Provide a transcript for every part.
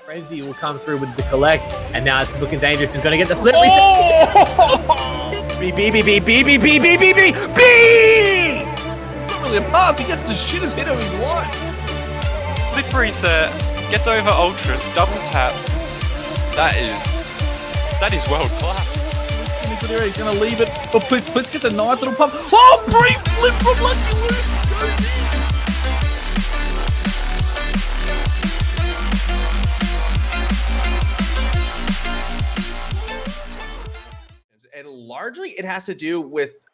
Frenzy will come through with the collect, and now this is looking dangerous. He's going to get the flip. B, B, B, B, B, B, B, B, B, B, B! It's not really a pass, he gets the shittest hit of his life. Flip reset, gets over ultras, double tap. That is world class. He's gonna leave it for Blitz. Blitz gets a nice little pump. Oh, brief flip from Lucky Luke. And largely it has to do with,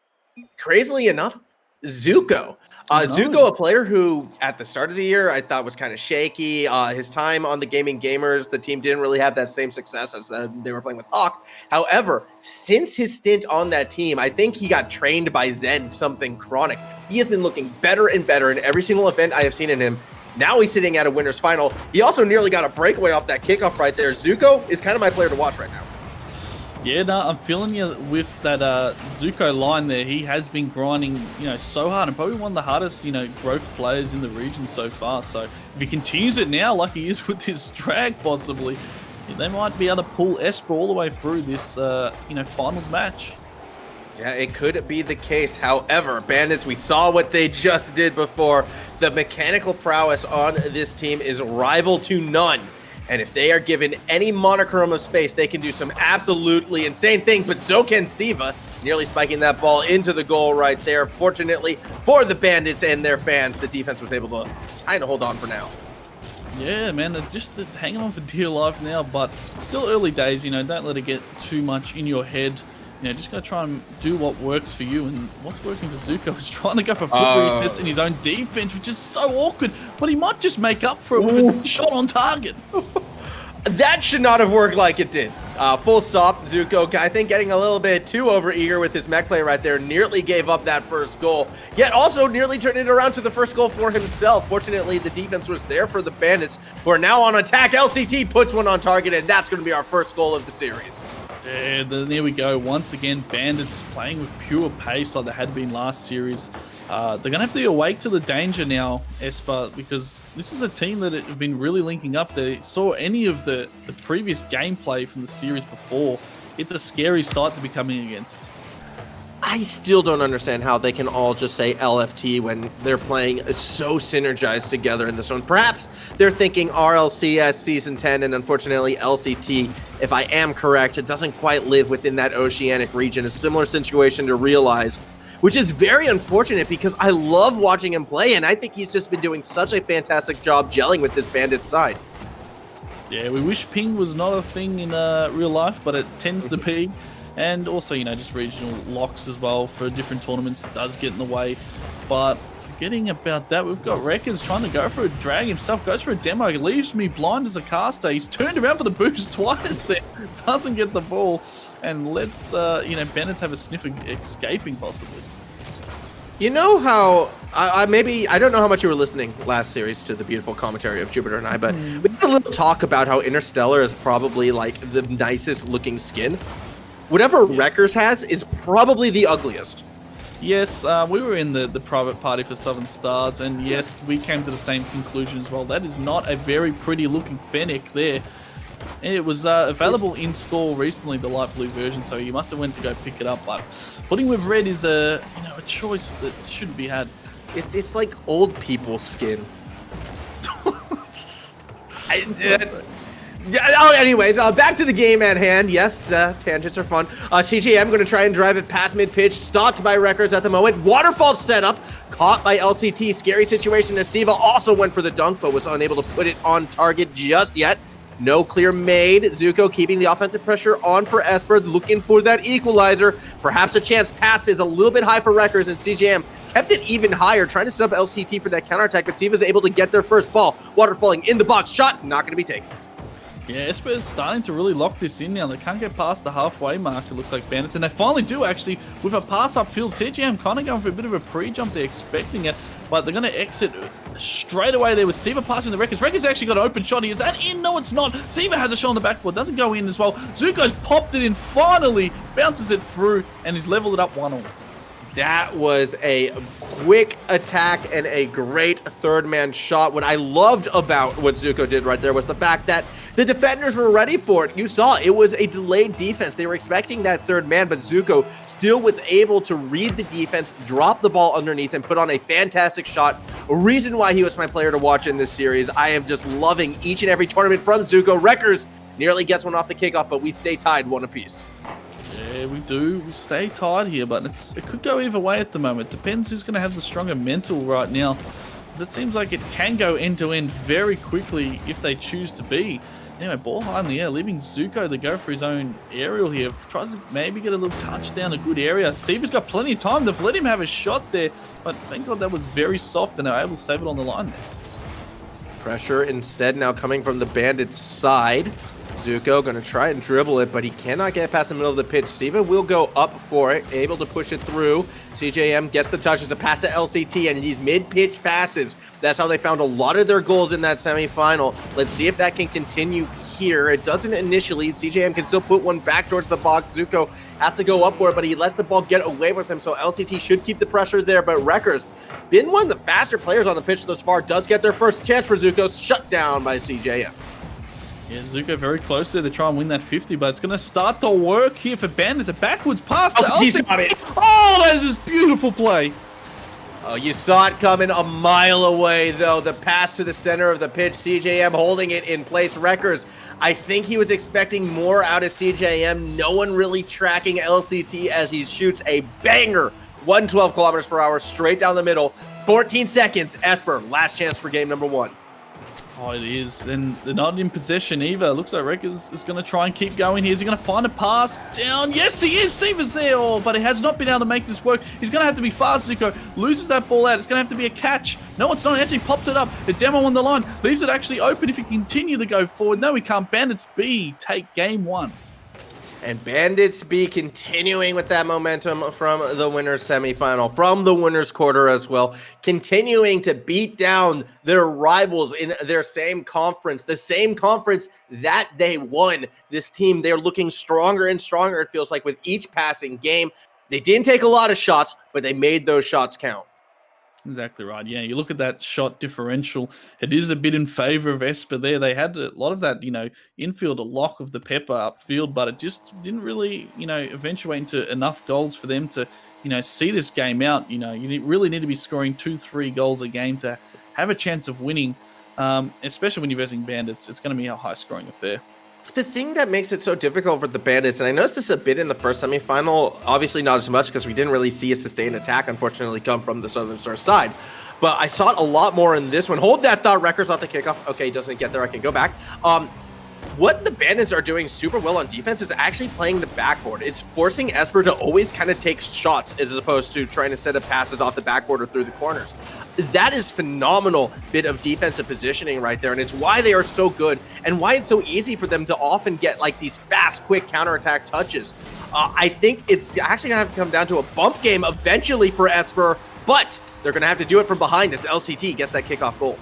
crazily enough, Zukoe. Zukoe, a player who at the start of the year I thought was kind of shaky. His time on the Gaming Gamers, the team didn't really have that same success as they were playing with Hawk. However, since his stint on that team, I think he got trained by Zen something chronic. He has been looking better and better in every single event I have seen in him. Now he's sitting at a winner's final. He also nearly got a breakaway off that kickoff right there. Zukoe is kind of my player to watch right now. Yeah, no, I'm feeling you with that Zukoe line there. He has been grinding, so hard, and probably one of the hardest, growth players in the region so far. So if he continues it now, like he is with his drag, possibly, they might be able to pull Esper all the way through this, finals match. Yeah, it could be the case. However, Bandits, we saw what they just did before. The mechanical prowess on this team is rival to none. And if they are given any monochrome of space, they can do some absolutely insane things, but so can Ceeva, nearly spiking that ball into the goal right there. Fortunately for the Bandits and their fans, the defense was able to kind of hold on for now. Yeah, man, they're just hanging on for dear life now, but still early days, don't let it get too much in your head. Just gotta try and do what works for you, and what's working for Zukoe is trying to go for flip resets in his own defense, which is so awkward, but he might just make up for it with a shot on target. That should not have worked like it did. Full stop. Zukoe, I think, getting a little bit too overeager with his mech play right there, nearly gave up that first goal, yet also nearly turned it around to the first goal for himself. Fortunately, the defense was there for the Bandits, who are now on attack. LCT puts one on target, and that's going to be our first goal of the series. Yeah, there we go. Once again, Bandits playing with pure pace like they had been last series. They're going to have to be awake to the danger now, Esper, because this is a team that have been really linking up. They saw any of the previous gameplay from the series before. It's a scary sight to be coming against. I still don't understand how they can all just say LFT when they're playing so synergized together in this one. Perhaps they're thinking RLC as Season 10, and unfortunately LCT, if I am correct, it doesn't quite live within that oceanic region. A similar situation to Realize, which is very unfortunate because I love watching him play, and I think he's just been doing such a fantastic job gelling with this Bandit side. Yeah, we wish ping was not a thing in real life, but it tends to be. And also, just regional locks as well for different tournaments does get in the way. But forgetting about that, we've got Wreckrez trying to go for a drag himself, goes for a demo, leaves me blind as a caster. He's turned around for the boost twice there, doesn't get the ball, and lets, Bandits have a sniff of escaping possibly. You know how, I don't know how much you were listening last series to the beautiful commentary of Jupiter and I, but we had a little talk about how Interstellar is probably like the nicest looking skin. Whatever Wreckrez has is probably the ugliest. Yes, we were in the private party for Southern Stars, and yes, we came to the same conclusion as well. That is not a very pretty looking Fennec there. And it was available in store recently, the light blue version, so you must have went to go pick it up. But putting with red is a choice that shouldn't be had. It's like old people skin. Anyways, back to the game at hand. Yes, the tangents are fun. CGM going to try and drive it past mid-pitch. Stopped by Wreckrez at the moment. Waterfall set up. Caught by LCT. Scary situation as Ceeva also went for the dunk, but was unable to put it on target just yet. No clear made. Zukoe keeping the offensive pressure on for Esper. Looking for that equalizer. Perhaps a chance. Pass is a little bit high for Wreckrez, and CGM kept it even higher, trying to set up LCT for that counterattack, but Ceeva's able to get their first ball. Waterfalling in the box. Shot not going to be taken. Yeah, Esper is starting to really lock this in now. They can't get past the halfway mark, it looks like, Bandits. And they finally do, actually, with a pass upfield. CGM kind of going for a bit of a pre-jump. They're expecting it, but they're going to exit straight away there with Ceeva passing the Wreckrez. Wreckrez actually got an open shot. Is that in? No, it's not. Ceeva has a shot on the backboard. Doesn't go in as well. Zukoe's popped it in finally. Bounces it through, and he's leveled it up 1-1. That was a quick attack and a great third man shot. What I loved about what Zukoe did right there was the fact that the defenders were ready for it. You saw it was a delayed defense. They were expecting that third man, but Zukoe still was able to read the defense, drop the ball underneath, and put on a fantastic shot. A reason why he was my player to watch in this series. I am just loving each and every tournament from Zukoe. Wreckrez nearly gets one off the kickoff, but we stay tied 1 apiece. Yeah, we do. We stay tied here, but it could go either way at the moment. Depends who's going to have the stronger mental right now. It seems like it can go end-to-end very quickly if they choose to be. Anyway, ball high in the air, leaving Zukoe to go for his own aerial here. Tries to maybe get a little touchdown, a good area. Ceeva's got plenty of time. They've let him have a shot there, but thank God that was very soft and they were able to save it on the line there. Pressure instead now coming from the Bandits side. Zukoe going to try and dribble it, but he cannot get past the middle of the pitch. Ceeva will go up for it, able to push it through. CJM gets the touch. It's a pass to LCT, and these mid-pitch passes, that's how they found a lot of their goals in that semifinal. Let's see if that can continue here. It doesn't initially. CJM can still put one back towards the box. Zukoe has to go up for it, but he lets the ball get away with him, so LCT should keep the pressure there. But Wreckrez, been one of the faster players on the pitch thus far, does get their first chance for Zukoe, shut down by CJM. Yeah, Zukoe very close there to try and win that 50, but it's going to start to work here for Bandits. A backwards pass. He's got it. Oh, that is this beautiful play. Oh, you saw it coming a mile away, though. The pass to the center of the pitch. CJM holding it in place. Wreckrez, I think he was expecting more out of CJM. No one really tracking LCT as he shoots a banger. 112 kilometers per hour straight down the middle. 14 seconds. Esper, last chance for game number 1. Oh, it is. And they're not in possession either. Looks like Wreckrez is going to try and keep going here. Is he going to find a pass down? Yes, he is. Ceeva's there, but he has not been able to make this work. He's going to have to be fast. Zukoe loses that ball out. It's going to have to be a catch. No, it's not. He actually popped it up. The demo on the line leaves it actually open if he continue to go forward. No, he can't. Bandits B take game 1. And Bandits B continuing with that momentum from the winners semifinal, from the winners quarter as well, continuing to beat down their rivals in their same conference, the same conference that they won. This team, they're looking stronger and stronger, it feels like, with each passing game. They didn't take a lot of shots, but they made those shots count. Exactly right. Yeah, you look at that shot differential. It is a bit in favor of Esper there. They had a lot of that, infield, a lock of the pepper upfield, but it just didn't really, eventuate into enough goals for them to, see this game out. You really need to be scoring 2-3 goals a game to have a chance of winning, especially when you're versing Bandits. It's going to be a high-scoring affair. The thing that makes it so difficult for the Bandits, and I noticed this a bit in the first semifinal, obviously not as much because we didn't really see a sustained attack, unfortunately, come from the Southern Star side. But I saw it a lot more in this one. Hold that thought, Wreckrez off the kickoff. Okay, he doesn't get there. I can go back. What the Bandits are doing super well on defense is actually playing the backboard. It's forcing Esper to always kind of take shots as opposed to trying to set up passes off the backboard or through the corners. That is phenomenal bit of defensive positioning right there, and it's why they are so good and why it's so easy for them to often get like these fast, quick counterattack touches. I think it's actually going to have to come down to a bump game eventually for Esper, but they're going to have to do it from behind as LCT gets that kickoff goal.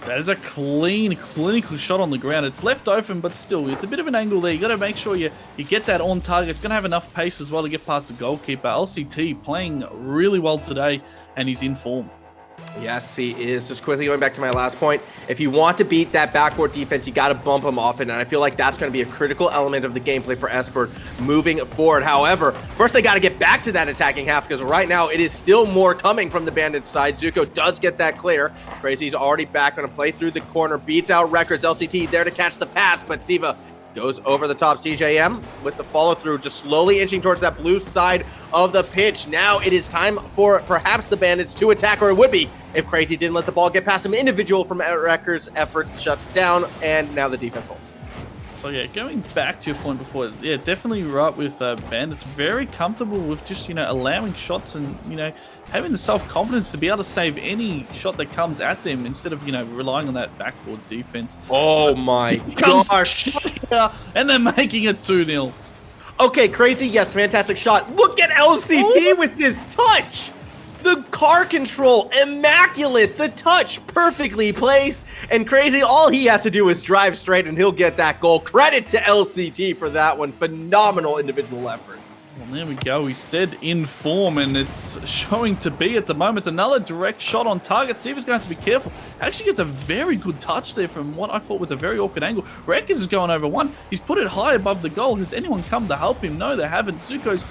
That is a clean, clinical shot on the ground. It's left open, but still, it's a bit of an angle there. You got to make sure you get that on target. It's going to have enough pace as well to get past the goalkeeper. LCT playing really well today, and he's in form. Yes, he is. Just quickly going back to my last point, if you want to beat that backboard defense, you got to bump him often, and I feel like that's going to be a critical element of the gameplay for Esper moving forward. However, first they got to get back to that attacking half, because right now it is still more coming from the Bandits side. Zukoe does get that clear. Crazy's already back, going to play through the corner, beats out Wreckrez. LCT there to catch the pass, but Ceeva goes over the top. CJM with the follow-through, just slowly inching towards that blue side of the pitch. Now it is time for perhaps the Bandits to attack, or it would be if Crazy didn't let the ball get past him. Individual from Wreckrez effort shuts down, and now the defense holds. So yeah, going back to your point before, yeah, definitely right with Bandits. Very comfortable with just, allowing shots and, having the self-confidence to be able to save any shot that comes at them instead of, relying on that backboard defense. Oh my gosh. And they're making it 2-0. Okay, Crazy, yes, fantastic shot. Look at LCT with this touch. The car control, immaculate. The touch, perfectly placed. And Crazy, all he has to do is drive straight and he'll get that goal. Credit to LCT for that one. Phenomenal individual effort. Well, there we go. He said in form, and it's showing to be at the moment. Another direct shot on target. Ceeva's going to have to be careful. Actually gets a very good touch there from what I thought was a very awkward angle. Wreckrez is going over one. He's put it high above the goal. Has anyone come to help him? No, they haven't. Zukoe's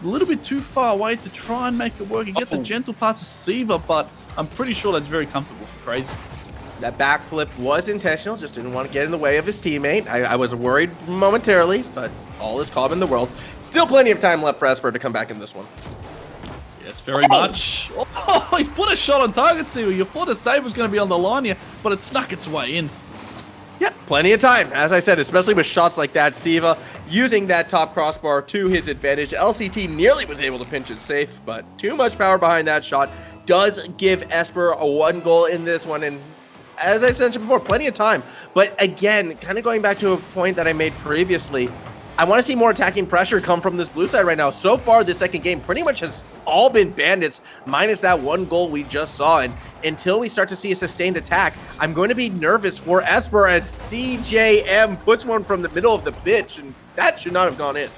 a little bit too far away to try and make it work. He gets a gentle pass to Ceeva, but I'm pretty sure that's very comfortable for Crazy. That backflip was intentional, just didn't want to get in the way of his teammate. I was worried momentarily, but all is calm in the world. Still plenty of time left for Esper to come back in this one. Yes, very much. Oh, he's put a shot on target, Ceeva. You thought the save was going to be on the line here, but it snuck its way in. Yep, plenty of time. As I said, especially with shots like that, Ceeva using that top crossbar to his advantage. LCT nearly was able to pinch it safe, but too much power behind that shot does give Esper a 1 goal in this one. And as I've mentioned before, plenty of time. But again, kind of going back to a point that I made previously, I want to see more attacking pressure come from this blue side right now. So far, this second game pretty much has all been Bandits, minus that 1 goal we just saw. And until we start to see a sustained attack, I'm going to be nervous for Esper as CJM puts one from the middle of the pitch, and that should not have gone in.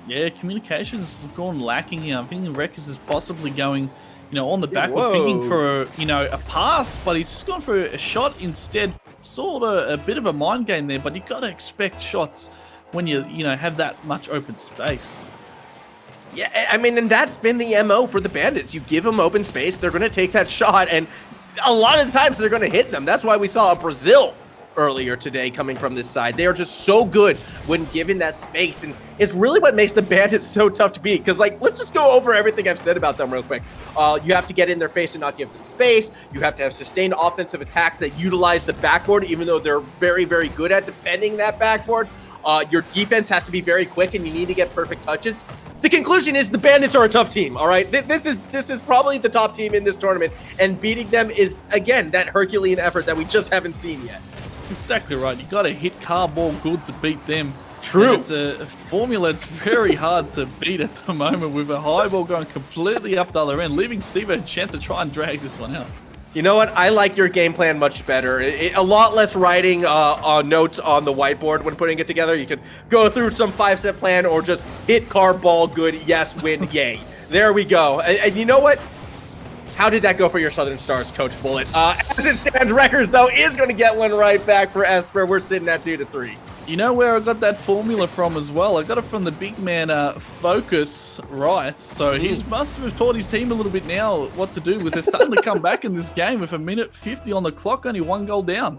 Yeah, communication's gone lacking here. I'm thinking Wreckrez is possibly going, on the back. We're thinking for, a pass, but he's just gone for a shot instead. Sort of a bit of a mind game there, but you got to expect shots when you have that much open space. Yeah, I mean, and that's been the MO for the Bandits. You give them open space, they're going to take that shot, and a lot of the times they're going to hit them. That's why we saw a Brazil earlier today coming from this side. They are just so good when given that space, and it's really what makes the Bandits so tough to beat, because, let's just go over everything I've said about them real quick. You have to get in their face and not give them space. You have to have sustained offensive attacks that utilize the backboard, even though they're very, very good at defending that backboard. Your defense has to be very quick, and you need to get perfect touches. The conclusion is the Bandits are a tough team, all right? This is probably the top team in this tournament, and beating them is, again, that Herculean effort that we just haven't seen yet. Exactly right. You got to hit car ball good to beat them. True. And it's a formula that's very hard to beat at the moment, with a high ball going completely up the other end, leaving Ceeva a chance to try and drag this one out. You know what? I like your game plan much better. A lot less writing notes on the whiteboard when putting it together. You can go through some 5-step plan or just hit car ball good, yes, win, yay. There we go. And you know what? How did that go for your Southern Stars, Coach Bullet? As it stands, Wreckrez, though, is going to get one right back for Esper. We're sitting at 2-3. You know where I got that formula from as well? I got it from the big man Focus, right? So he must have taught his team a little bit now what to do, with they're starting to come back in this game with 1:50 on the clock, only 1 goal down.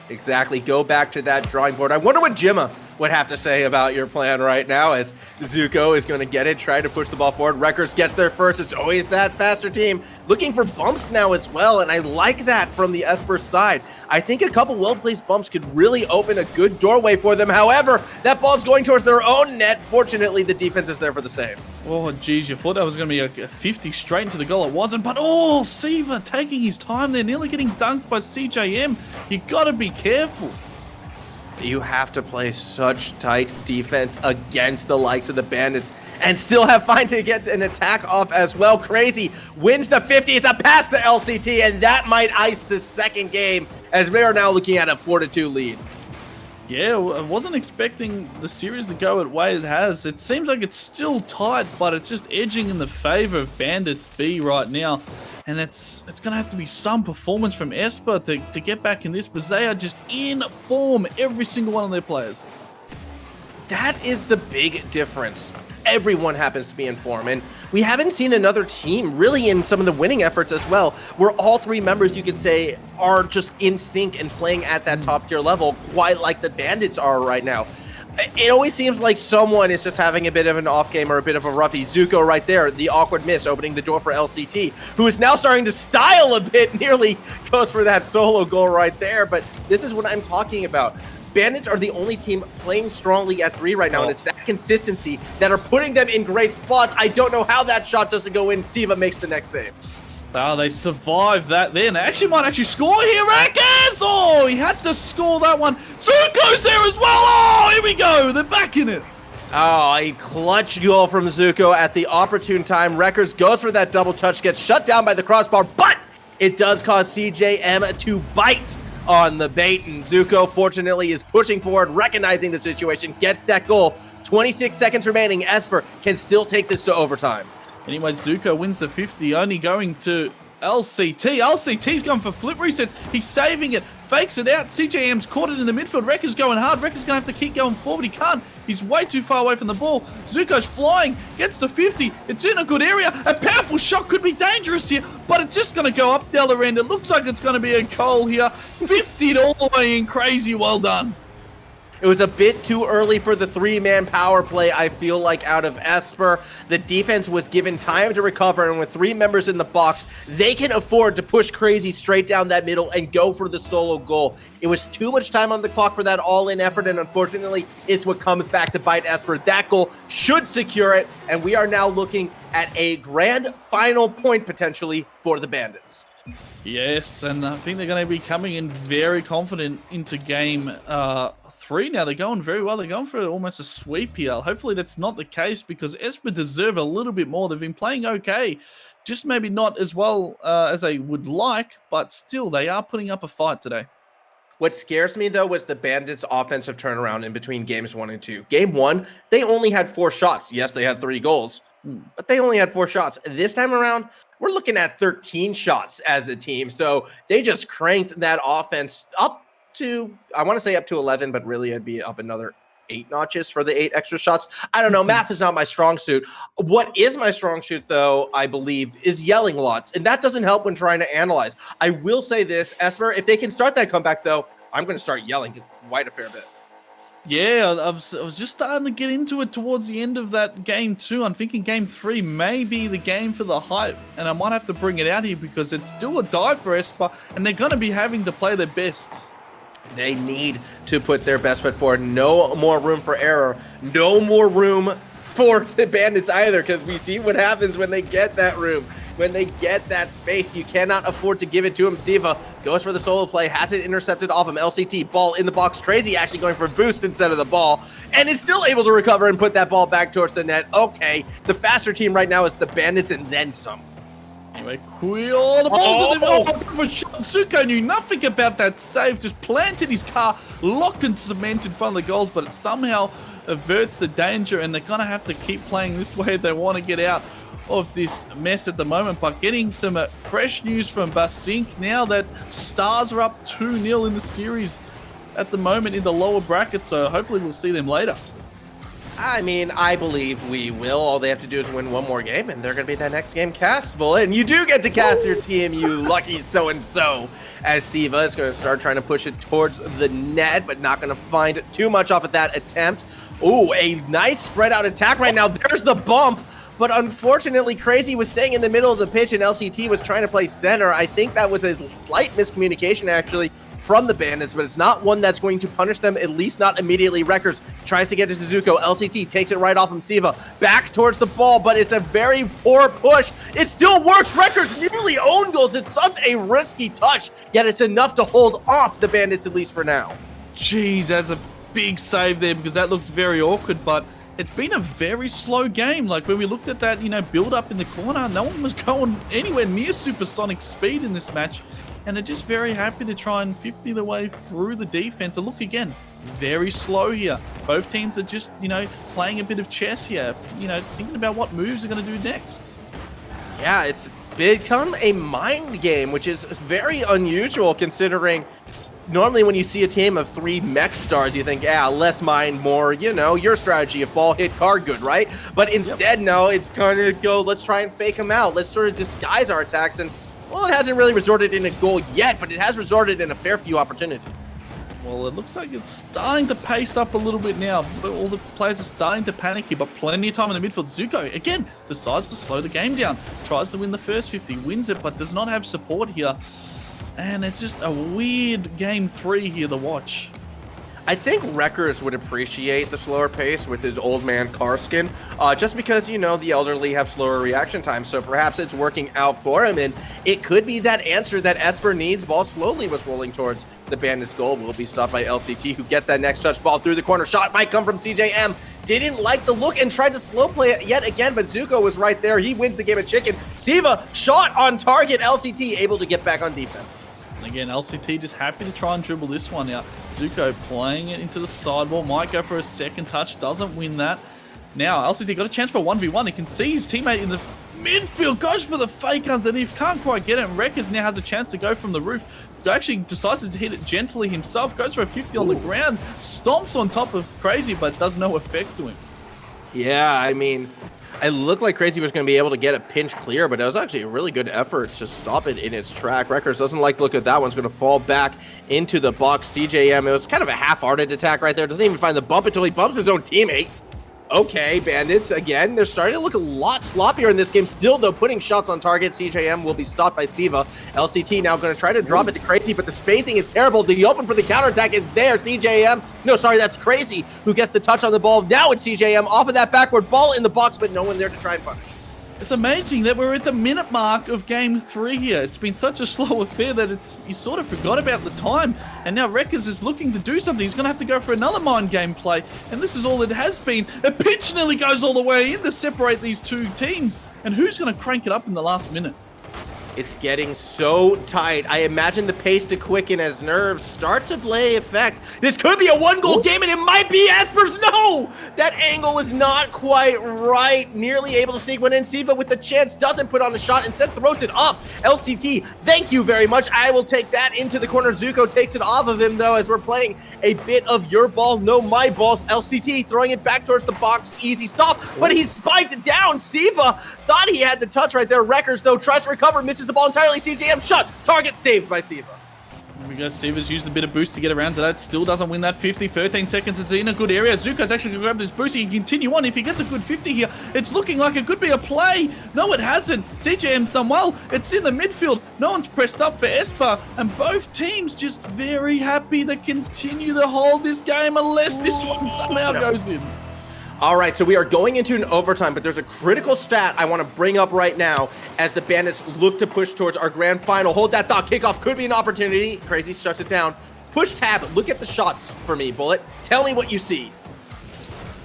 Exactly. Go back to that drawing board. I wonder what Jimma would have to say about your plan right now, as Zukoe is going to get it, try to push the ball forward. Wreckrez gets there first. It's always that faster team. Looking for bumps now as well, and I like that from the Esper side. I think a couple well-placed bumps could really open a good doorway for them. However, that ball's going towards their own net. Fortunately, the defense is there for the save. Oh, geez, you thought that was going to be a 50 straight into the goal. It wasn't, but Ceeva taking his time there, nearly getting dunked by CJM. You got to be careful. You have to play such tight defense against the likes of the Bandits and still have fine to get an attack off as well. Crazy wins the 50. It's a pass to LCT, and that might ice the second game, as we are now looking at a 4-2 lead. Yeah, I wasn't expecting the series to go the way it has. It seems like it's still tight, but it's just edging in the favor of Bandits B right now. And it's going to have to be some performance from Esper to get back in this, because they are just in form, every single one of their players. That is the big difference. Everyone happens to be in form, and we haven't seen another team really in some of the winning efforts as well, where all 3 members, you could say, are just in sync and playing at that top tier level, quite like the Bandits are right now. It always seems like someone is just having a bit of an off game or a bit of a roughie. Zukoe right there, the awkward miss, opening the door for LCT, who is now starting to style a bit, nearly goes for that solo goal right there. But this is what I'm talking about. Bandits are the only team playing strongly at 3 right now, and it's that consistency that are putting them in great spots. I don't know how that shot doesn't go in. Ceeva makes the next save. Oh, they survived that then. They actually might score here, Wreckrez! Oh, he had to score that one. Zukoe's there as well! Oh, here we go. They're back in it. Oh, a clutch goal from Zukoe at the opportune time. Wreckrez goes for that double touch, gets shut down by the crossbar, but it does cause CJM to bite on the bait, and Zukoe fortunately is pushing forward, recognizing the situation, gets that goal. 26 seconds remaining. Esper can still take this to overtime. Anyway, Zukoe wins the 50, only going to LCT. LCT's going for flip resets. He's saving it, fakes it out. CJM's caught it in the midfield. Wreckrez going hard. Wreckrez going to have to keep going forward. He can't. He's way too far away from the ball. Zukoe's flying, gets to 50. It's in a good area. A powerful shot could be dangerous here, but it's just going to go up the other end. It looks like it's going to be a goal here. 50 all the way in. Crazy. Well done. It was a bit too early for the three-man power play, I feel like, out of Esper. The defense was given time to recover, and with three members in the box, they can afford to push Crazy straight down that middle and go for the solo goal. It was too much time on the clock for that all-in effort, and unfortunately, it's what comes back to bite Esper. That goal should secure it, and we are now looking at a grand final point, potentially, for the Bandits. Yes, and I think they're going to be coming in very confident into game 3 now. They're going very well. They're going for almost a sweep here. Hopefully that's not the case, because Esper deserve a little bit more. They've been playing okay, just maybe not as well as they would like, but still they are putting up a fight today. What scares me, though, was the Bandits' offensive turnaround in between games 1 and 2. Game 1, they only had 4 shots. Yes, they had 3 goals, but they only had 4 shots. This time around, we're looking at 13 shots as a team. So they just cranked that offense up to, I want to say up to 11, but really it'd be up another 8 notches for the 8 extra shots. I don't know. Math is not my strong suit. What is my strong suit, though, I believe, is yelling lots. And that doesn't help when trying to analyze. I will say this, Esper, if they can start that comeback, though, I'm going to start yelling quite a fair bit. Yeah, I was just starting to get into it towards the end of that game 2. I'm thinking game 3 may be the game for the hype, and I might have to bring it out here because it's do or die for Esper, and they're going to be having to play their best. They need to put their best foot forward. No more room for error. No more room for the Bandits either, because we see what happens when they get that room. When they get that space, you cannot afford to give it to him. Ceeva goes for the solo play, has it intercepted off him. LCT, ball in the box. Crazy actually going for a boost instead of the ball, and is still able to recover and put that ball back towards the net. Okay, the faster team right now is the Bandits and then some. Anyway, the ball's in the shot. Zukoe knew nothing about that save, just planted his car, locked in cement in front of the goals, but it somehow averts the danger, and they're going to have to keep playing this way if they want to get out of this mess at the moment. But getting some fresh news from Basink now that Stars are up 2-0 in the series at the moment in the lower bracket, so hopefully we'll see them later. I mean, I believe we will. All they have to do is win one more game, and they're going to be that next game castable. And you do get to cast your team, you lucky so-and-so, as Ceeva is going to start trying to push it towards the net, but not going to find too much off of that attempt. Ooh, a nice spread-out attack right now. There's the bump, but unfortunately, Crazy was staying in the middle of the pitch, and LCT was trying to play center. I think that was a slight miscommunication, actually, from the Bandits, but it's not one that's going to punish them, at least not immediately. Wreckrez tries to get it to Zukoe. LCT takes it right off him. Ceeva back towards the ball, but it's a very poor push. It still works. Wreckrez nearly own goals. It's such a risky touch, yet it's enough to hold off the Bandits, at least for now. Jeez, that's a big save there, because that looked very awkward, but it's been a very slow game. Like when we looked at that, build up in the corner, no one was going anywhere near supersonic speed in this match. And they're just very happy to try and 50 the way through the defense. And look again, very slow here. Both teams are just, playing a bit of chess here, thinking about what moves they're going to do next. Yeah, it's become a mind game, which is very unusual considering normally when you see a team of 3 mech stars, you think, yeah, less mind, more, your strategy of ball hit card good, right? But instead, no, it's kind of go, let's try and fake them out. Let's sort of disguise our attacks. And well, it hasn't really resorted in a goal yet, but it has resorted in a fair few opportunities. Well, it looks like it's starting to pace up a little bit now. All the players are starting to panic here, but plenty of time in the midfield. Zukoe, again, decides to slow the game down. Tries to win the first 50, wins it, but does not have support here. And it's just a weird game 3 here to watch. I think Wreckrez would appreciate the slower pace with his old man car skin, just because, the elderly have slower reaction time, so perhaps it's working out for him, and it could be that answer that Esper needs. Ball slowly was rolling towards the Bandits' goal, will be stopped by LCT, who gets that next touch ball through the corner. Shot might come from CJM. Didn't like the look and tried to slow play it yet again, but Zukoe was right there. He wins the game of chicken. Ceeva, shot on target. LCT able to get back on defense. Again, LCT just happy to try and dribble this one out. Zukoe playing it into the sidewall. Might go for a second touch. Doesn't win that. Now, LCT got a chance for a 1v1. He can see his teammate in the midfield. Goes for the fake underneath. Can't quite get it. And Wreckrez now has a chance to go from the roof. Actually decides to hit it gently himself. Goes for a 50 on the ground. Stomps on top of Crazy, but does no effect to him. Yeah, I mean, it looked like Crazy was going to be able to get a pinch clear, but it was actually a really good effort to stop it in its track. Wreckrez doesn't like the look at that. One's going to fall back into the box. CJM, it was kind of a half-hearted attack right there. Doesn't even find the bump until he bumps his own teammate. Okay, Bandits, again, they're starting to look a lot sloppier in this game. Still, though, putting shots on target. CJM will be stopped by Ceeva. LCT now going to try to drop it to Crazy, but the spacing is terrible. The open for the counterattack is there. CJM, no, sorry, that's Crazy, who gets the touch on the ball. Now it's CJM off of that backward ball in the box, but no one there to try and punish. It's amazing that we're at the minute mark of game 3 here. It's been such a slow affair that you sort of forgot about the time. And now Wreckrez is looking to do something. He's going to have to go for another mind game play. And this is all it has been. A pitch nearly goes all the way in to separate these two teams. And who's going to crank it up in the last minute? It's getting so tight. I imagine the pace to quicken as nerves start to play effect. This could be a one-goal game, and it might be Esper's. No! That angle is not quite right. Nearly able to sneak one in. Ceeva with the chance doesn't put on a shot, instead throws it up. LCT, thank you very much. I will take that into the corner. Zukoe takes it off of him, though, as we're playing a bit of your ball, no my ball. LCT throwing it back towards the box. Easy stop, but he's spiked down. Ceeva thought he had the touch right there. Wreckrez, though, tries to recover, misses the ball entirely. CJM shot. Target saved by Ceeva. Here we go. Ceeva's used a bit of boost to get around to that. Still doesn't win that 50. 13 seconds. It's in a good area. Zukoe's actually going to grab this boost. He can continue on. If he gets a good 50 here, it's looking like it could be a play. No, it hasn't. CJM's done well. It's in the midfield. No one's pressed up for Esper. And both teams just very happy to continue to hold this game unless this one somehow goes in. All right, so we are going into an overtime, but there's a critical stat I want to bring up right now as the Bandits look to push towards our grand final. Hold that thought. Kickoff could be an opportunity. Crazy shuts it down. Push tab. Look at the shots for me, Bullet. Tell me what you see.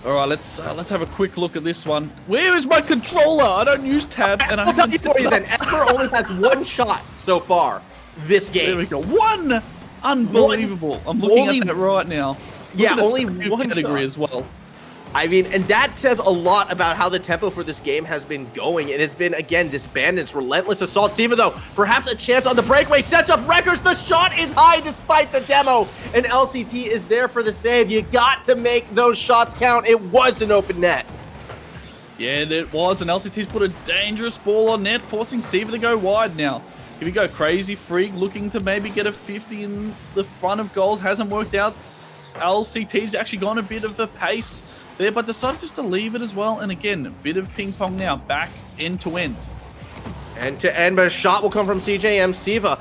All right, let's have a quick look at this one. Where is my controller? I don't use tab, and I'll tell you for you then. Esper only has one shot so far this game. There we go. One. Unbelievable. I'm looking at it right now. Yeah, only one category shot as well. I mean, and that says a lot about how the tempo for this game has been going. It has been, again, this Bandits' relentless assault. Ceeva, though, perhaps a chance on the breakaway. Sets up Wreckrez. The shot is high despite the demo. And LCT is there for the save. You got to make those shots count. It was an open net. Yeah, it was. And LCT's put a dangerous ball on net, forcing Ceeva to go wide now. Here we go. Crazy Freak looking to maybe get a 50 in the front of goals. Hasn't worked out. LCT's actually gone a bit of a pace there, but decided just to leave it as well. And again, a bit of ping pong now, back end to end. End to end, but a shot will come from CJM. Ceeva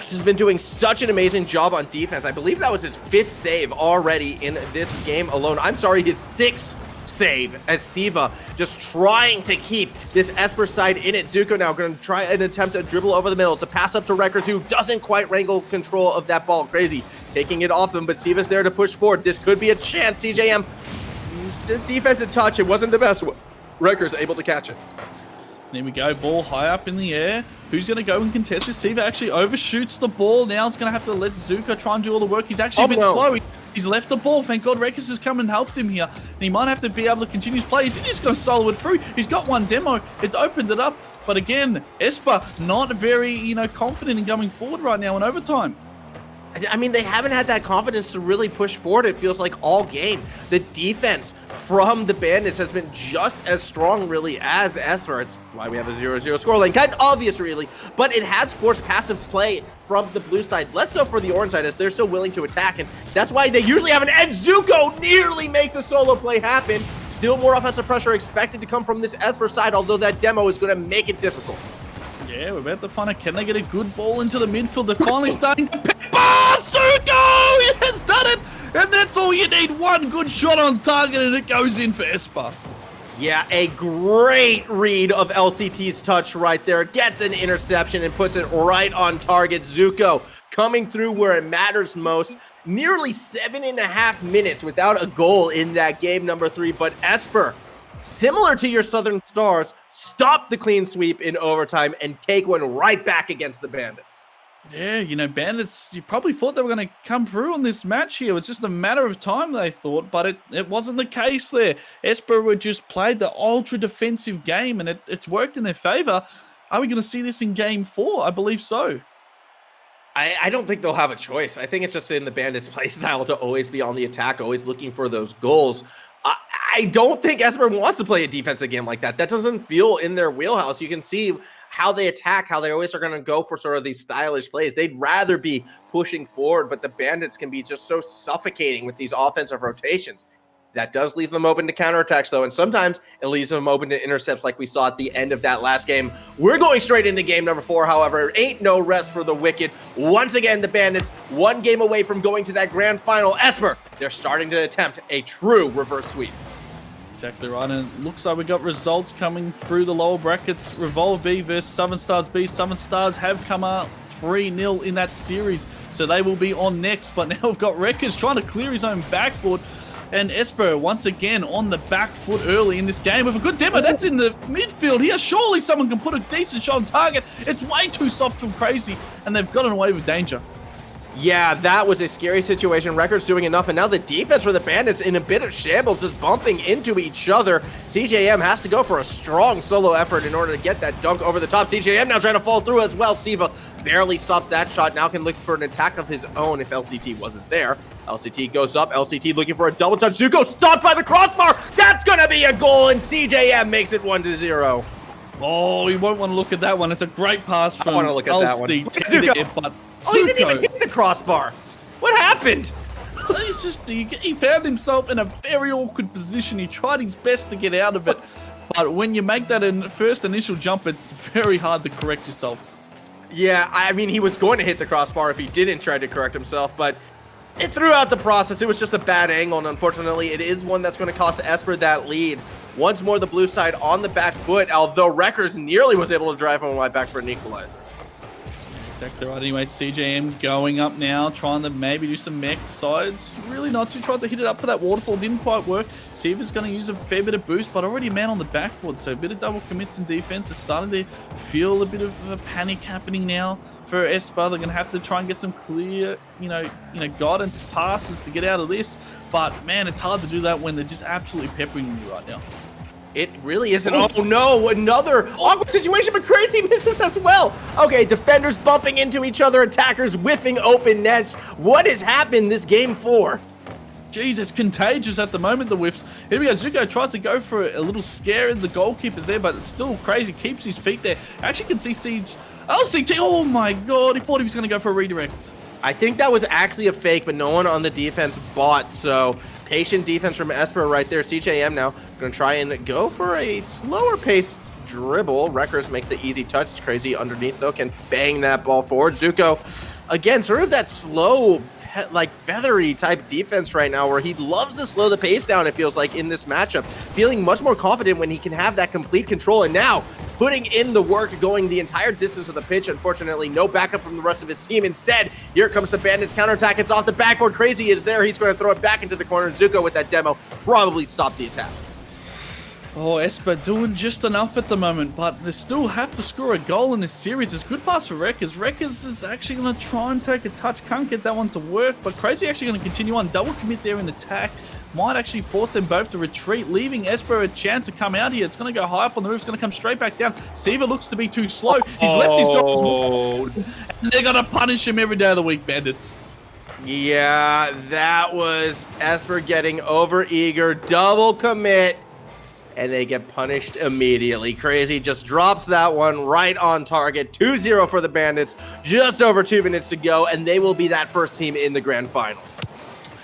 has been doing such an amazing job on defense. I believe that was his 5th save already in this game alone. I'm sorry, his 6th save as Ceeva just trying to keep this Esper side in it. Zukoe now going to try and attempt a dribble over the middle. It's a pass up to Wreckrez, who doesn't quite wrangle control of that ball. Crazy taking it off him, but Ceeva's there to push forward. This could be a chance. CJM, defensive touch, it wasn't the best one. Wreckrez able to catch it. There we go, ball high up in the air. Who's going to go and contest this? Ceeva actually overshoots the ball. Now he's going to have to let Zukoe try and do all the work. He's actually a bit slow. He's left the ball. Thank God Wreckrez has come and helped him here. And he might have to be able to continue his play. He's just going to solo it through. He's got one demo. It's opened it up. But again, Esper not very, confident in going forward right now in overtime. I mean, they haven't had that confidence to really push forward, it feels like, all game. The defense from the Bandits has been just as strong, really, as Esper. It's why we have a 0-0 scoreline. Kind of obvious, really, but it has forced passive play from the blue side. Less so for the orange side, as they're so willing to attack, and that's why they usually have an edge. Zukoe nearly makes a solo play happen. Still more offensive pressure expected to come from this Esper side, although that demo is going to make it difficult. Yeah, we're about to find out, can they get a good ball into the midfield? They're finally starting to pick ball! Zukoe! He has done it! And that's all you need, one good shot on target, and it goes in for Esper. Yeah, a great read of LCT's touch right there. Gets an interception and puts it right on target. Zukoe coming through where it matters most. Nearly 7.5 minutes without a goal in that game, number 3, but Esper, similar to your Southern Stars, stop the clean sweep in overtime and take one right back against the Bandits. Yeah, you know, Bandits, you probably thought they were going to come through on this match here. It's just a matter of time, they thought, but it wasn't the case there. Esper were just played the ultra defensive game, and it's worked in their favor. Are we going to see this in game 4? I believe so. I don't think they'll have a choice. I think it's just in the Bandits' play style to always be on the attack, always looking for those goals. I don't think Esper wants to play a defensive game like that. That doesn't feel in their wheelhouse. You can see how they attack, how they always are going to go for sort of these stylish plays. They'd rather be pushing forward, but the Bandits can be just so suffocating with these offensive rotations. That does leave them open to counterattacks, though, and sometimes it leaves them open to intercepts like we saw at the end of that last game. We're going straight into game number 4, however. Ain't no rest for the wicked. Once again, the Bandits, one game away from going to that grand final. Esper, they're starting to attempt a true reverse sweep. Exactly right, and it looks like we got results coming through the lower brackets. Revolve B versus Southern Stars B. Southern Stars have come out 3-0 in that series, so they will be on next. But now we've got Wreckrez trying to clear his own backboard. And Esper once again on the back foot early in this game with a good demo. That's in the midfield here. Surely someone can put a decent shot on target. It's way too soft from Crazy, and they've gotten away with danger. Yeah, that was a scary situation. Wreckrez doing enough, and now the defense for the Bandits in a bit of shambles, just bumping into each other. CJM has to go for a strong solo effort in order to get that dunk over the top. CJM now trying to fall through as well. Ceeva barely stops that shot. Now can look for an attack of his own if LCT wasn't there. LCT goes up. LCT looking for a double touch. Zukoe stopped by the crossbar. That's going to be a goal, and CJM makes it 1-0. Oh, you won't want to look at that one. It's a great pass from I want to look at that one. Zukoe. But he didn't even hit the crossbar. What happened? He's just, he found himself in a very awkward position. He tried his best to get out of it. But when you make that first initial jump, it's very hard to correct yourself. Yeah, I mean, he was going to hit the crossbar if he didn't try to correct himself, but throughout the process, it was just a bad angle, and unfortunately, it is one that's going to cost Esper that lead. Once more, the blue side on the back foot, although Wreckrez nearly was able to drive home right back for an equalizer. Exactly right. Anyway, CJM going up now, trying to maybe do some mech sides. Really not too. Tries to hit it up for that waterfall. Didn't quite work. Ceeva's going to use a fair bit of boost, but already a man on the backboard. So a bit of double commits in defense. Is starting to feel a bit of a panic happening now for Esper. They're going to have to try and get some clear, guidance passes to get out of this. But man, it's hard to do that when they're just absolutely peppering you right now. It really isn't. Oh no, another awkward situation, but Crazy misses as well. Okay, defenders bumping into each other, attackers whiffing open nets. What has happened this game 4? Jeez, it's contagious at the moment, the whiffs. Here we go, Zukoe tries to go for a little scare in the goalkeeper's there, but it's still Crazy, keeps his feet there. Actually can see Siege. LCT, oh my god, he thought he was going to go for a redirect. I think that was actually a fake, but no one on the defense bought, so patient defense from Esper right there. CJM now going to try and go for a slower pace dribble. Wreckrez makes the easy touch. It's Crazy underneath, though, can bang that ball forward. Zukoe, again, sort of that slow, like feathery type defense right now where he loves to slow the pace down, it feels like, in this matchup. Feeling much more confident when he can have that complete control, and now putting in the work, going the entire distance of the pitch. Unfortunately, no backup from the rest of his team. Instead, here comes the Bandits counterattack. It's off the backboard. Crazy is there. He's going to throw it back into the corner. Zukoe with that demo probably stopped the attack. Oh, Esper doing just enough at the moment, but they still have to score a goal in this series. It's a good pass for Wreckrez. Wreckrez is actually going to try and take a touch. Can't get that one to work, but Crazy actually going to continue on. Double commit there in attack. Might actually force them both to retreat, leaving Esper a chance to come out here. It's going to go high up on the roof. It's going to come straight back down. Ceeva looks to be too slow. He's left his goals. And they're going to punish him every day of the week, Bandits. Yeah, that was Esper getting over-eager. Double commit. And they get punished immediately. Crazy just drops that one right on target. 2-0 for the Bandits. Just over 2 minutes to go, and they will be that first team in the grand final.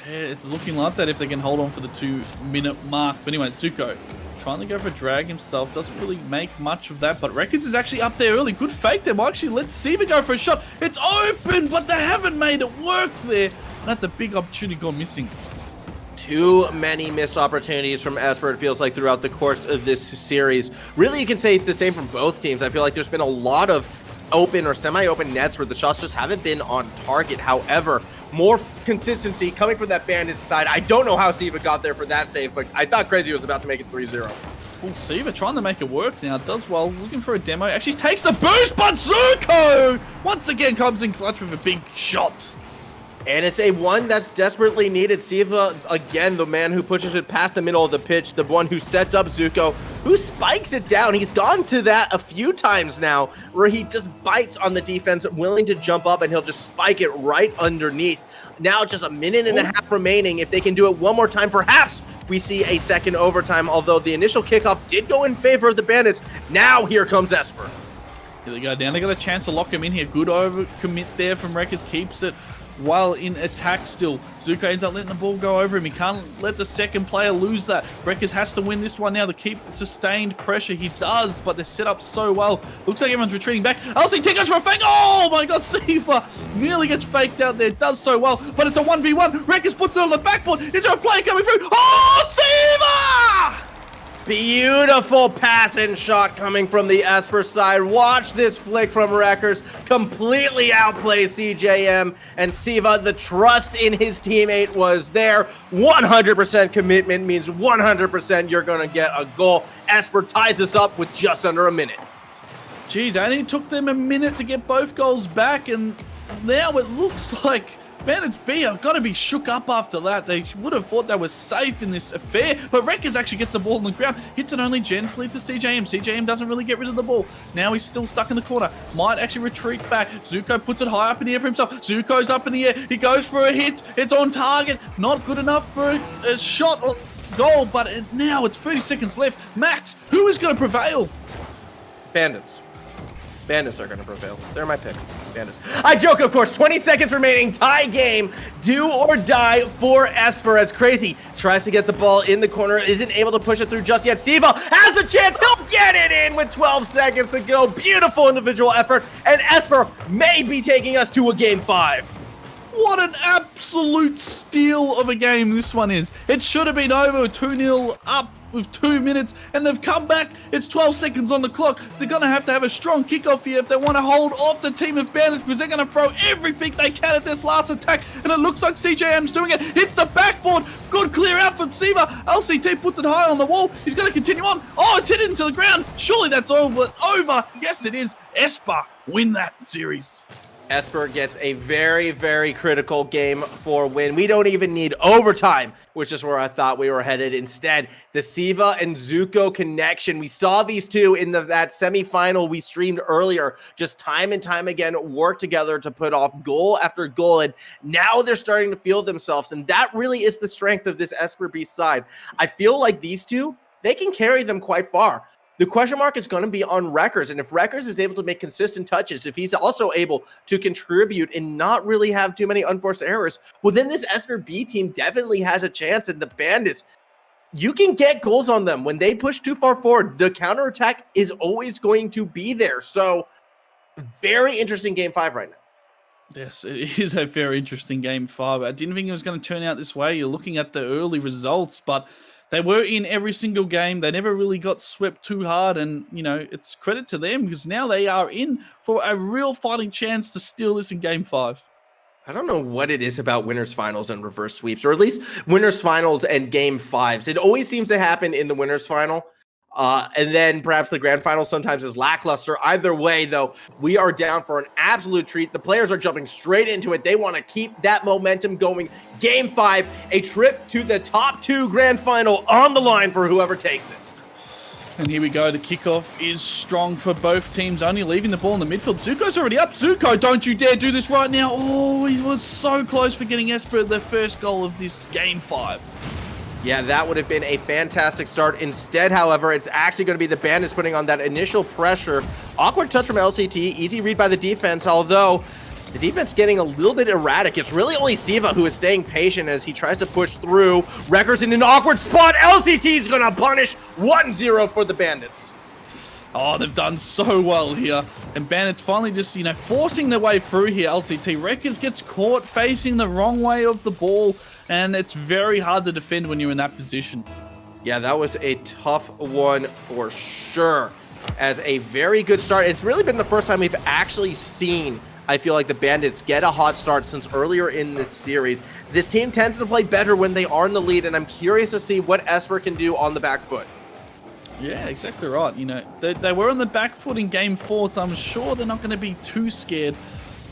Yeah, it's looking like that if they can hold on for the 2-minute mark. But anyway, Zukoe trying to go for a drag himself. Doesn't really make much of that, but Wreckrez is actually up there early. Good fake there. Might actually let Ceeva go for a shot. It's open, but they haven't made it work there. And that's a big opportunity gone missing. Too many missed opportunities from Esper, it feels like, throughout the course of this series. Really, you can say the same from both teams. I feel like there's been a lot of open or semi-open nets where the shots just haven't been on target. However, more consistency coming from that Bandits side. I don't know how Ceeva got there for that save, but I thought Crazy was about to make it 3-0. Oh, Ceeva trying to make it work now. Does well. Looking for a demo. Actually takes the boost, but Zukoe once again comes in clutch with a big shot. And it's a one that's desperately needed. Ceeva, again, the man who pushes it past the middle of the pitch, the one who sets up Zukoe, who spikes it down. He's gone to that a few times now, where he just bites on the defense, willing to jump up, and he'll just spike it right underneath. Now just a minute and a half remaining. If they can do it one more time, perhaps we see a second overtime, although the initial kickoff did go in favor of the Bandits. Now here comes Esper. Here they go down. They got a chance to lock him in here. Good overcommit there from Wreckrez. Keeps it while in attack still. Zukoe ends up letting the ball go over him. He can't let the second player lose that. Wreckrez has to win this one now to keep sustained pressure. He does, but they're set up so well. Looks like everyone's retreating back. LCT goes for a fake. Oh my god, Ceeva nearly gets faked out there. Does so well, but it's a 1v1. Wreckrez puts it on the backboard. Is there a play coming through? Oh, Ceeva! Beautiful pass and shot coming from the Esper side. Watch this flick from Wreckrez. Completely outplay CJM. And Ceeva, the trust in his teammate was there. 100% commitment means 100% you're going to get a goal. Esper ties this up with just under a minute. Jeez, and it took them a minute to get both goals back, and now it looks like Bandits B are got to be shook up after that. They would have thought they were safe in this affair, but Wreckrez actually gets the ball on the ground, hits it only gently to CJM. CJM doesn't really get rid of the ball. Now he's still stuck in the corner. Might actually retreat back. Zukoe puts it high up in the air for himself. Zukoe's up in the air. He goes for a hit. It's on target. Not good enough for a shot or goal, but now it's 30 seconds left. Max, who is going to prevail? Bandits. Bandits are going to prevail. They're my pick. Bandits. I joke, of course. 20 seconds remaining. Tie game. Do or die for Esper as Crazy tries to get the ball in the corner. Isn't able to push it through just yet. Ceeva has a chance. He'll get it in with 12 seconds to go. Beautiful individual effort. And Esper may be taking us to a game 5. What an absolute steal of a game this one is. It should have been over 2-0 up with 2 minutes, and they've come back. It's 12 seconds on the clock. They're going to have a strong kickoff here if they want to hold off the team of Bandits, because they're going to throw everything they can at this last attack, and it looks like CJM's doing it. Hits the backboard. Good clear out from Ceeva. LCT puts it high on the wall. He's going to continue on. Oh, it's hit into the ground. Surely that's over. Yes, it is. Esper win that series. Esper gets a very, very critical game for win. We don't even need overtime, which is where I thought we were headed. Instead, the Ceeva and Zukoe connection. We saw these two in that semifinal we streamed earlier, just time and time again work together to put off goal after goal, and now they're starting to feel themselves, and that really is the strength of this Esper B side. I feel like these two, they can carry them quite far. The question mark is going to be on Wreckrez, and if Wreckrez is able to make consistent touches, if he's also able to contribute and not really have too many unforced errors, well, then this Esper B team definitely has a chance, and the Bandits, you can get goals on them. When they push too far forward, the counterattack is always going to be there. So, very interesting game 5 right now. Yes, it is a very interesting game 5. I didn't think it was going to turn out this way. You're looking at the early results, but they were in every single game. They never really got swept too hard, and, you know, it's credit to them because now they are in for a real fighting chance to steal this in game 5. I don't know what it is about winners finals and reverse sweeps, or at least winners finals and game 5s. It always seems to happen in the winners final. And then perhaps the grand final sometimes is lackluster. Either way, though, we are down for an absolute treat. The players are jumping straight into it. They want to keep that momentum going. Game 5, a trip to the top 2 grand final on the line for whoever takes it. And here we go. The kickoff is strong for both teams, only leaving the ball in the midfield. Zukoe's already up. Zukoe, don't you dare do this right now. Oh, he was so close for getting Esper the first goal of this game 5. Yeah, that would have been a fantastic start. Instead, however, it's actually going to be the Bandits putting on that initial pressure. Awkward touch from LCT, easy read by the defense, although the defense getting a little bit erratic. It's really only Ceeva who is staying patient as he tries to push through. Wreckrez in an awkward spot. LCT is going to punish 1-0 for the Bandits. Oh, they've done so well here. And Bandits finally just, you know, forcing their way through here. LCT. Wreckrez gets caught facing the wrong way of the ball, and it's very hard to defend when you're in that position. Yeah, that was a tough one for sure. As a very good start. It's really been the first time we've actually seen, I feel like, the Bandits get a hot start since earlier in this series. This team tends to play better when they are in the lead, and I'm curious to see what Esper can do on the back foot. Yeah, exactly right. You know, they were on the back foot in game 4, so I'm sure they're not going to be too scared.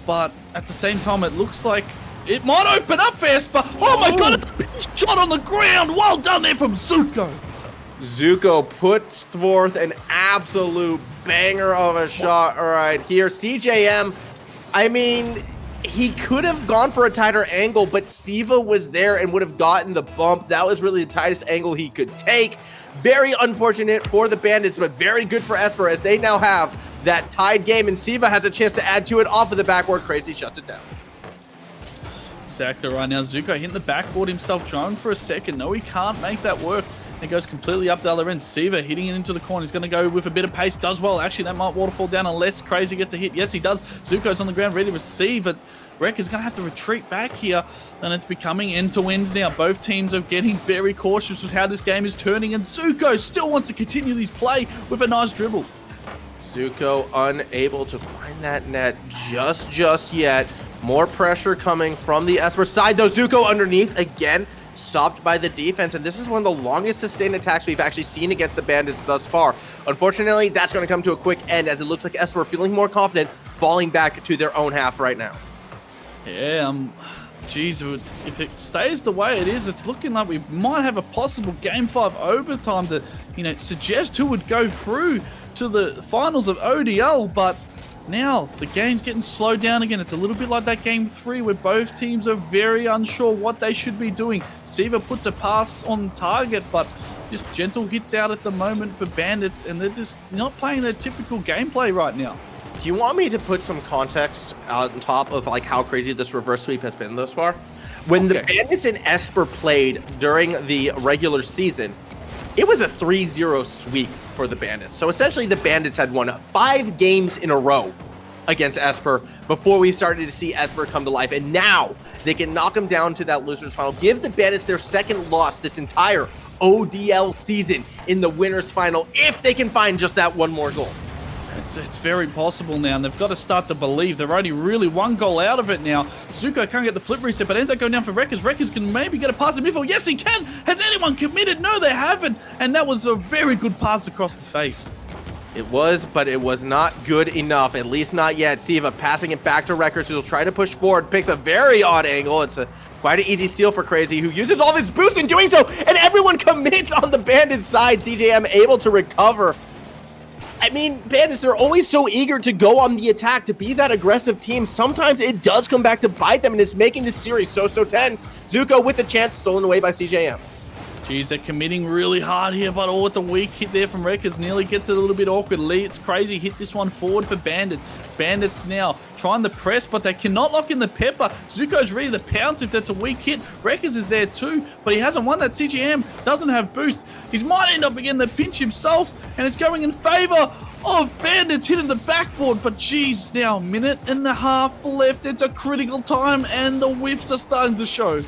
But at the same time, it looks like it might open up for Esper. Oh my god, it's a shot on the ground. Well done there from Zukoe. Zukoe puts forth an absolute banger of a shot right here. CJM, I mean, he could have gone for a tighter angle, but Ceeva was there and would have gotten the bump. That was really the tightest angle he could take. Very unfortunate for the Bandits, but very good for Esper as they now have that tied game, and Ceeva has a chance to add to it off of the backboard. Crazy shuts it down. Exactly right. Now Zukoe hitting the backboard himself, trying for a second. No, he can't make that work. It goes completely up the other end. Ceeva hitting it into the corner. He's going to go with a bit of pace. Does well. Actually, that might waterfall down unless Crazy gets a hit. Yes, he does. Zukoe's on the ground ready to receive it. Wreck is going to have to retreat back here, and it's becoming end-to-end now. Both teams are getting very cautious with how this game is turning, and Zukoe still wants to continue his play with a nice dribble. Zukoe unable to find that net just yet. More pressure coming from the Esper side, though. Zukoe underneath again, stopped by the defense, and this is one of the longest sustained attacks we've actually seen against the Bandits thus far. Unfortunately, that's going to come to a quick end as it looks like Esper feeling more confident, falling back to their own half right now. Yeah, geez, if it stays the way it is, it's looking like we might have a possible Game 5 overtime to, you know, suggest who would go through to the finals of ODL, but now the game's getting slowed down again. It's a little bit like that Game 3 where both teams are very unsure what they should be doing. Ceeva puts a pass on target, but just gentle hits out at the moment for Bandits, and they're just not playing their typical gameplay right now. Do you want me to put some context on top of like how crazy this reverse sweep has been thus far? When the Bandits and Esper played during the regular season, it was a 3-0 sweep for the Bandits. So essentially the Bandits had won 5 games in a row against Esper before we started to see Esper come to life. And now they can knock them down to that loser's final, give the Bandits their second loss this entire ODL season in the winner's final if they can find just that one more goal. It's very possible now, and they've got to start to believe. They're only really 1 goal out of it now. Zukoe can't get the flip reset, but ends up going down for Wreckrez. Wreckrez can maybe get a pass in midfield. Yes, he can! Has anyone committed? No, they haven't. And that was a very good pass across the face. It was, but it was not good enough, at least not yet. Ceeva passing it back to Wreckrez, who'll try to push forward, picks a very odd angle. It's quite an easy steal for Crazy, who uses all of his boost in doing so, and everyone commits on the Bandit side. CJM able to recover. I mean, Bandits are always so eager to go on the attack, to be that aggressive team. Sometimes it does come back to bite them, and it's making this series so tense. Zukoe with the chance, stolen away by CJM. Geez, they're committing really hard here, but it's a weak hit there from Wreckrez. Nearly gets it a little bit awkwardly. It's Crazy hit this one forward for Bandits. Bandits now trying to press, but they cannot lock in the pepper. Zukoe's ready to pounce if that's a weak hit. Wreckrez is there too, but he hasn't won that. CGM doesn't have boost. He might end up getting the pinch himself, and it's going in favor of Bandits hitting the backboard. But geez, now 1.5 minutes left. It's a critical time, and the whiffs are starting to show.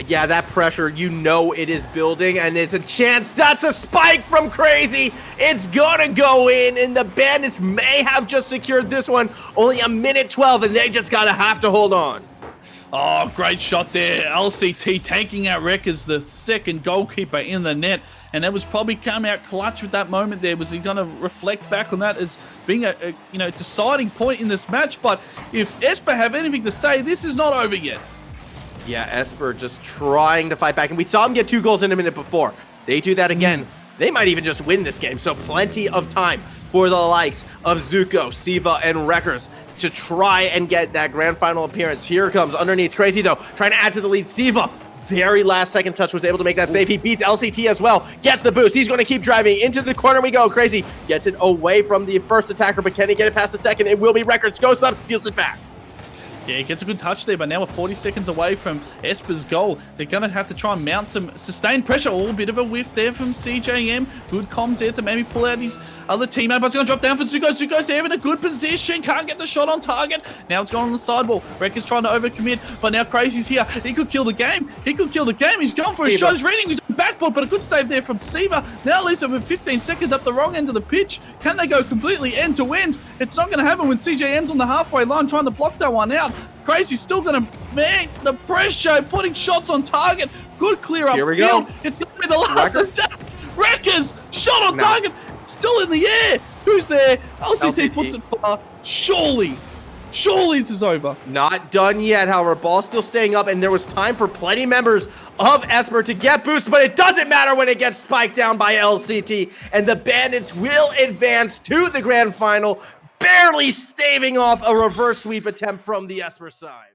Yeah, that pressure, you know it is building, and it's a chance. That's a spike from Crazy. It's gonna go in, and the Bandits may have just secured this one. Only 1:12, and they just gotta have to hold on. Oh, great shot there. LCT taking out Wreckrez, the second goalkeeper in the net, and that was probably coming out clutch with that moment there. Was he going to reflect back on that as being a deciding point in this match? But if Esper have anything to say, this is not over yet. Yeah, Esper just trying to fight back, and we saw him get 2 goals in a minute before. They do that again. They might even just win this game, so plenty of time for the likes of Zukoe, Ceeva, and Wreckrez to try and get that grand final appearance. Here comes underneath Crazy, though, trying to add to the lead. Ceeva, very last second touch, was able to make that save. He beats LCT as well, gets the boost. He's going to keep driving into the corner. We go. Crazy gets it away from the first attacker, but can he get it past the second? It will be Wreckrez. Goes up, steals it back. Yeah, he gets a good touch there, but now we're 40 seconds away from Esper's goal. They're going to have to try and mount some sustained pressure. Oh, a bit of a whiff there from CJM. Good comms there to maybe pull out his other teammate, but it's going to drop down for Zukoe. Zukoe's there in a good position. Can't get the shot on target. Now it's gone on the sidewall. Wreck is trying to overcommit, but now Crazy's here. He could kill the game. He could kill the game. He's gone for a shot. He's reading his backboard, but a good save there from Ceeva. Now leaves him with 15 seconds up the wrong end of the pitch. Can they go completely end to end? It's not going to happen when CJM's on the halfway line trying to block that one out. Crazy's still going to make the pressure, putting shots on target. Good clear up. Here we go. It's going to be the last attack. Wreckers Shot on No. target. Still in the air. Who's there? LCT LCT. puts it far. Surely this is over. Not done yet, however. Ball still staying up, and there was time for plenty members of Esper to get boost, but it doesn't matter when it gets spiked down by LCT, and the Bandits will advance to the grand final, barely staving off a reverse sweep attempt from the Esper side.